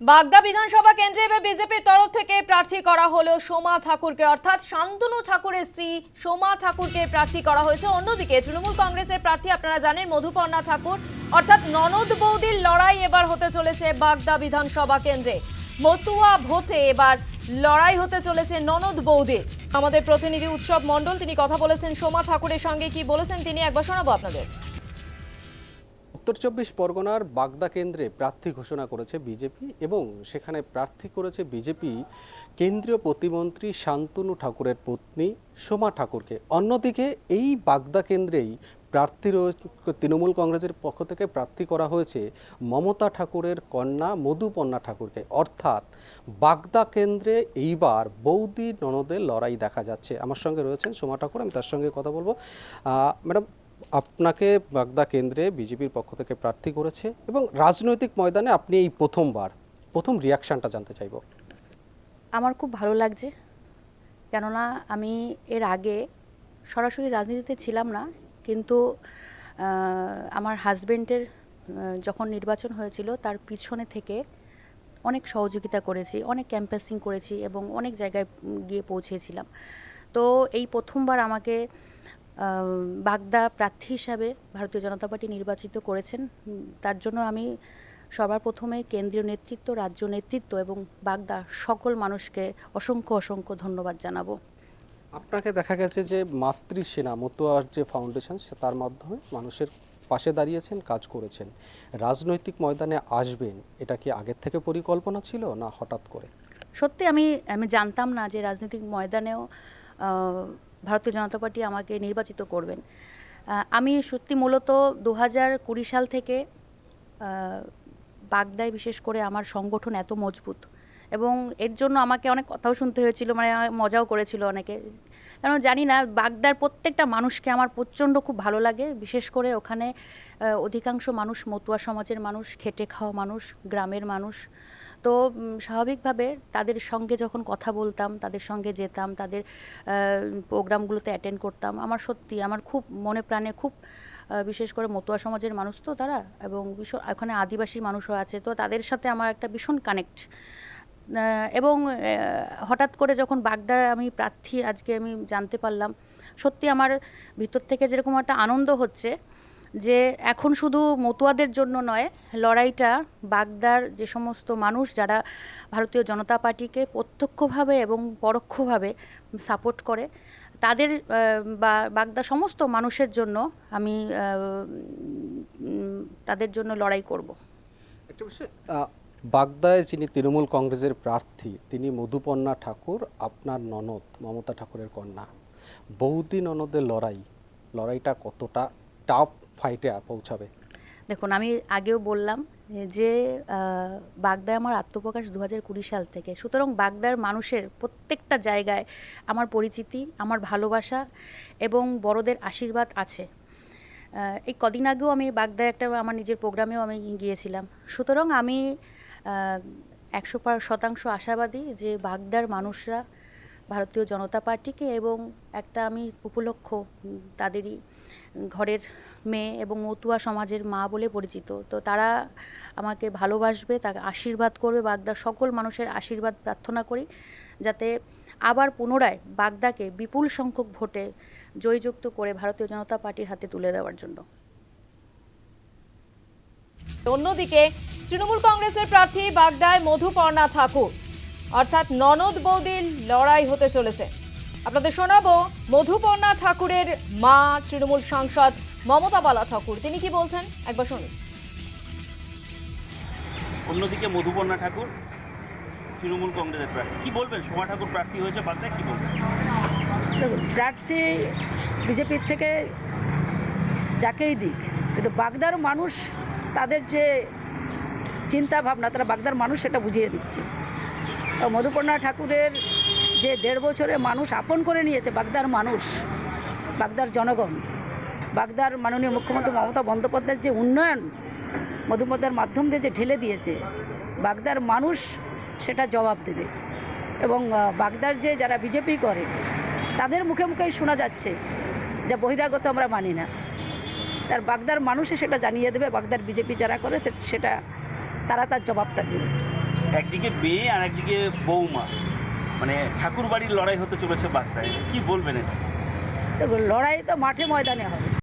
বাগদা বিধানসভা কেন্দ্রে এবার বিজেপির তরফ থেকে প্রার্থী করা হলো সোমা ঠাকুরকে, অর্থাৎ শান্তনু ঠাকুরের স্ত্রী সোমা ঠাকুরকে প্রার্থী করা হয়েছে। অন্যদিকে তৃণমূল কংগ্রেসের প্রার্থী আপনারা জানেন মধুপর্ণা ঠাকুর, অর্থাৎ ননদ বৌদির লড়াই এবার হতে চলেছে বাগদা বিধানসভা কেন্দ্রে। মতুয়া ভোটে এবার লড়াই হতে চলেছে ননদ বৌদির। আমাদের প্রতিনিধি উৎসব মণ্ডল তিনি কথা বলেছেন সোমা ঠাকুরের সঙ্গে, কি বলেছেন তিনি একবার শোনাবো আপনাদের। উত্তর ২৪ পরগনার বাগদা কেন্দ্রে প্রার্থী ঘোষণা করেছে বিজেপি এবং সেখানে প্রার্থী করেছে বিজেপি কেন্দ্রীয় প্রতিমন্ত্রী শান্তনু ঠাকুরের পত্নী সোমা ঠাকুরকে। অন্যদিকে এই বাগদা কেন্দ্রেই প্রার্থী তৃণমূল কংগ্রেসের পক্ষ থেকে প্রার্থী করা হয়েছে মমতা ঠাকুরের কন্যা মধুপর্ণা ঠাকুরকে। অর্থাৎ বাগদা কেন্দ্রে এইবার বৌদি ননদের লড়াই দেখা যাচ্ছে। আমার সঙ্গে রয়েছেন সোমা ঠাকুর, আমি তার সঙ্গে কথা বলবো। ম্যাডাম, আপনাকে বাগদা কেন্দ্রে বিজেপির পক্ষ থেকে প্রার্থী করেছে এবং রাজনৈতিক ময়দানে আপনি এই প্রথম রিয়াকশনটা জানতে চাইব। আমার খুব ভালো লাগছে, কেননা আমি এর আগে সরাসরি রাজনীতিতে ছিলাম না, কিন্তু আমার হাজবেন্ডের যখন নির্বাচন হয়েছিল তার পিছনে থেকে অনেক সহযোগিতা করেছি, অনেক ক্যাম্পেসিং করেছি এবং অনেক জায়গায় গিয়ে পৌঁছেছিলাম। তো এই প্রথমবার আমাকে বাগদা প্রার্থী হিসাবে ভারতীয় জনতা পার্টি নির্বাচিত করেছেন। তার জন্য আমি সবার প্রথমে কেন্দ্রীয় নেতৃত্ব, রাজ্য নেতৃত্ব এবং বাগদা সকল মানুষকে অসংখ্য ধন্যবাদ জানাবো। আপনাকে দেখা গেছে যে মাতৃসেনা মতুয়ার যে ফাউন্ডেশন তার মাধ্যমে মানুষের পাশে দাঁড়িয়েছেন, কাজ করেছেন। রাজনৈতিক ময়দানে আসবেন, এটা কি আগের থেকে পরিকল্পনা ছিল না হঠাৎ করে? সত্যি আমি জানতাম না যে রাজনৈতিক ময়দানেও ভারতীয় জনতা পার্টি আমাকে নির্বাচিত করবেন। আমি সত্যি মূলত 2020 সাল থেকে বাগদায় বিশেষ করে আমার সংগঠন এত মজবুত, এবং এর জন্য আমাকে অনেক কথাও শুনতে হয়েছিল, মানে মজাও করেছিল অনেকে। কারণ জানি না, বাগদার প্রত্যেকটা মানুষকে আমার প্রচণ্ড খুব ভালো লাগে। বিশেষ করে ওখানে অধিকাংশ মানুষ মতুয়া সমাজের মানুষ, খেটে খাওয়া মানুষ, গ্রামের মানুষ। তো স্বাভাবিকভাবে তাদের সঙ্গে যখন কথা বলতাম, তাদের সঙ্গে যেতাম, তাদের প্রোগ্রামগুলোতে অ্যাটেন্ড করতাম, আমার সত্যি আমার খুব মনে প্রাণে খুব, বিশেষ করে মতুয়া সমাজের মানুষ তো তারা, এবং ওখানে আদিবাসী মানুষও আছে, তো তাদের সাথে আমার একটা ভীষণ কানেক্ট। এবং হঠাৎ করে যখন বাগদার আমি প্রার্থী আজকে আমি জানতে পারলাম, সত্যি আমার ভিতর থেকে যেরকম একটা আনন্দ হচ্ছে যে এখন শুধু মতুয়াদের জন্য নয়, লড়াইটা বাগদার যে সমস্ত মানুষ যারা ভারতীয় জনতা পার্টিকে প্রত্যক্ষভাবে এবং পরোক্ষভাবে সাপোর্ট করে, তাদের বা বাগদা সমস্ত মানুষের জন্য আমি তাদের জন্য লড়াই করব। একটা বিষয়, বাগদায় যিনি তৃণমূল কংগ্রেসের প্রার্থী তিনি মধুপর্ণা ঠাকুর, আপনার ননদ মমতা ঠাকুরের কন্যা। বৌদি ননদের লড়াইটা কতটা টাফ ফাইটে পৌঁছাবে? দেখুন, আমি আগেও বললাম যে বাগদায় আমার আত্মপ্রকাশ 2020 সাল থেকে, সুতরাং বাগদার মানুষের প্রত্যেকটা জায়গায় আমার পরিচিতি, আমার ভালোবাসা এবং বড়দের আশীর্বাদ আছে। এই কদিন আগেও আমি বাগদায় একটা আমার নিজের প্রোগ্রামেও আমি গিয়েছিলাম। সুতরাং আমি 100% আশাবাদী যে বাগদার মানুষরা ভারতীয় জনতা পার্টিকে, এবং একটা আমি উপলক্ষ তাদেরই ঘরের মেয়ে এবং মতুয়া সমাজের মা বলে পরিচিত, তো তারা আমাকে ভালোবাসবে, তাকে আশীর্বাদ করবে। বাগদার সকল মানুষের আশীর্বাদ প্রার্থনা করি যাতে আবার পুনরায় বাগদাকে বিপুল সংখ্যক ভোটে জয়যুক্ত করে ভারতীয় জনতা পার্টির হাতে তুলে দেওয়ার জন্য। অন্যদিকে তৃণমূল কংগ্রেসের প্রার্থী বাগদায় মধুপর্ণা ঠাকুর, অর্থাৎ ননদ বৌদির লড়াই হতে চলেছে। আপনাদের শোনাবো মধুপর্ণা ঠাকুরের মা তৃণমূল সাংসদ মমতা বালা ঠাকুর, তিনি কি বলছেন একবার শুনুন। অন্যদিকে মধুপর্ণা ঠাকুর তৃণমূল কংগ্রেসের প্রার্থী, কি বলবেন? সোমা ঠাকুর প্রার্থী হয়েছে বাগদায়, কি বলবেন? দেখুন, প্রার্থী বিজেপির থেকে যাকেই দিক, কিন্তু বাগদার মানুষ তাদের যে চিন্তা ভাবনা, তারা বাগদার মানুষ সেটা বুঝিয়ে দিচ্ছে। মধুপর্ণা ঠাকুরের যে 1.5 বছরে মানুষ আপন করে নিয়েছে, বাগদার মানুষ, বাগদার জনগণ, বাগদার মাননীয় মুখ্যমন্ত্রী মমতা বন্দ্যোপাধ্যায়ের যে উন্নয়ন মধুপর্ণার মাধ্যম দিয়ে যে ঢেলে দিয়েছে, বাগদার মানুষ সেটা জবাব দেবে। এবং বাগদার যে যারা বিজেপি করে তাদের মুখে মুখেই শোনা যাচ্ছে যে বহিরাগত আমরা মানি না, তার বাগদার মানুষে সেটা জানিয়ে দেবে। বাগদার বিজেপি যারা করে সেটা তারা তার জবাবটা দেবে। একদিকে মেয়ে আর একদিকে বৌমা, মানে ঠাকুর বাড়ির লড়াই হতে চলেছে বাগদায়, কি বলবেন এটা? দেখুন, লড়াই তো মাঠে ময়দানে হবে।